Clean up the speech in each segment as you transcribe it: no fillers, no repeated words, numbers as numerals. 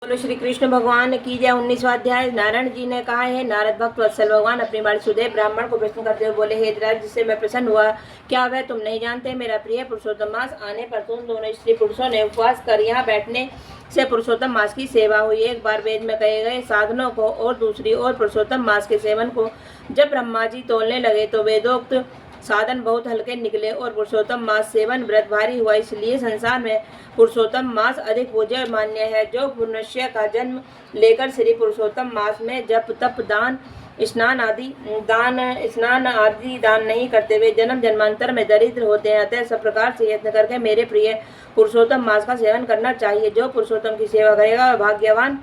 बोलो श्री कृष्ण भगवान की जय। 19वां अध्याय। नारायण जी ने कहा है, नारद भक्त वत्सल भगवान अपनी बाणी सुदेव ब्राह्मण को प्रश्न करते हुए बोले, हे धीराज, जिससे मैं प्रसन्न हुआ, क्या वह तुम नहीं जानते? मेरा प्रिय पुरुषोत्तम मास आने पर तुम दोनों स्त्री पुरुषों ने उपवास कर यहाँ बैठने से पुरुषोत्तम मास की सेवा हुई। एक बार वेद में कहे गए साधनों को और दूसरी ओर पुरुषोत्तम मास के सेवन को जब ब्रह्मा जी तोलने लगे तो वेदोक्त साधन बहुत हल्के निकले और पुरुषोत्तम मास सेवन व्रत भारी हुआ। इसलिए संसार में पुरुषोत्तम मास अधिक पूज्य और मान्य है। जो मनुष्य का जन्म लेकर श्री पुरुषोत्तम मास में जप तप दान स्नान आदि दान नहीं करते, वे जन्म जन्मांतर में दरिद्र होते हैं। अतः सब प्रकार से यत्न करके मेरे प्रिय पुरुषोत्तम मास का सेवन करना चाहिए। जो पुरुषोत्तम की सेवा करेगा वह भाग्यवान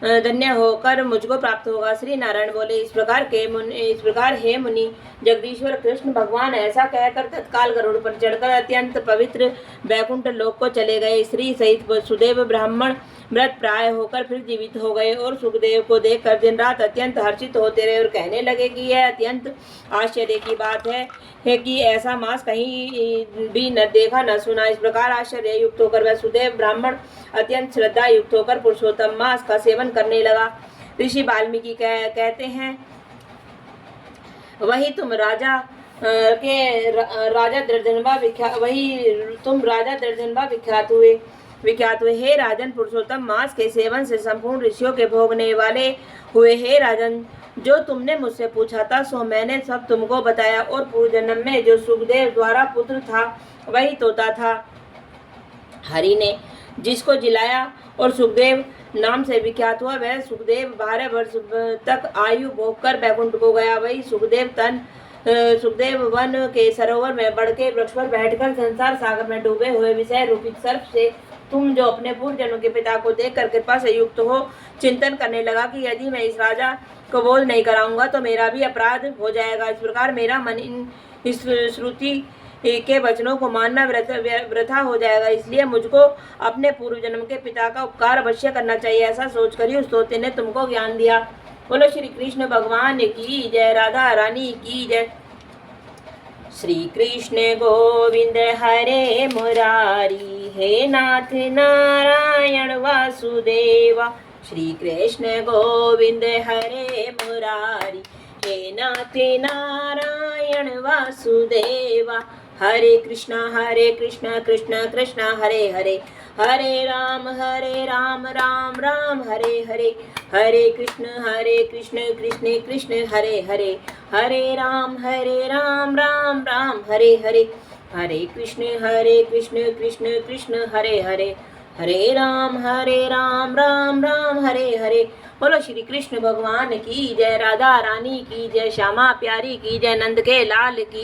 धन्य होकर मुझको प्राप्त होगा। श्री नारायण बोले, इस प्रकार हे मुनि, जगदीश्वर कृष्ण भगवान ऐसा कहकर तत्काल गरुड़ पर चढ़कर अत्यंत पवित्र वैकुंठ लोक को चले गए। श्री सहित सुदेव ब्राह्मण व्रत प्राय होकर फिर जीवित हो गए और सुखदेव को देखकर दिन रात अत्यंत हर्षित होते रहे और कहने लगे कि यह अत्यंत आश्चर्य की बात है कि ऐसा मास कहीं भी न देखा न सुना। इस प्रकार आश्चर्य युक्त होकर वह सुदेव ब्राह्मण अत्यंत श्रद्धा युक्त होकर पुरुषोत्तम मास का सेवन करने लगा। ऋषि वाल्मीकि कहते हैं, वही तुम राजा दर्जनवा विख्यात हुए। हे राजन, पुरुषोत्तम मास के सेवन से संपूर्ण ऋषियों के भोगने वाले हुए। हे राजन, जो तुमने मुझसे पूछा था सो मैंने सब तुमको बताया। और पूर्व जन्म में जो सुखदेव द्वारा पुत्र था वही तोता था। हरि ने जिसको जिलाया और सुखदेव नाम से विख्यात हुआ, वह सुखदेव 12 वर्ष तक आयु भोग कर बैकुंठ को गया। वही सुखदेव वन के सरोवर में बढ़ के वृक्ष पर बैठकर संसार सागर में डूबे हुए विषय रूपी सर्प से तुम जो अपने पूर्व जन्म के पिता को देखकर कृपा से युक्त हो चिंतन करने लगा कि यदि मैं इस राजा को बोध नहीं कराऊंगा तो मेरा भी अपराध हो जाएगा। इस प्रकार मेरा मन इस श्रुति के वचनों को मानना वृथा हो जाएगा। इसलिए मुझको अपने पूर्व जन्म के पिता का उपकार अवश्य करना चाहिए। ऐसा सोचकर ही उस तोते ने तुमको ज्ञान दिया। बोलो श्री कृष्ण भगवान की जय। राधा रानी की जय। श्री कृष्ण गोविंद हरे मुरारी, हे नाथ नारायण वासुदेवा। श्री कृष्ण गोविंद हरे मुरारी, हे नाथ नारायण वासुदेवा। हरे कृष्णा कृष्ण कृष्ण हरे हरे, हरे राम राम राम हरे हरे। हरे कृष्ण कृष्ण कृष्ण हरे हरे, हरे राम राम राम हरे हरे। हरे कृष्ण कृष्ण कृष्ण हरे हरे, हरे राम राम राम हरे हरे। बोलो श्री कृष्ण भगवान की जय। राधा रानी की जय। श्यामा प्यारी की जय। नंद के लाल की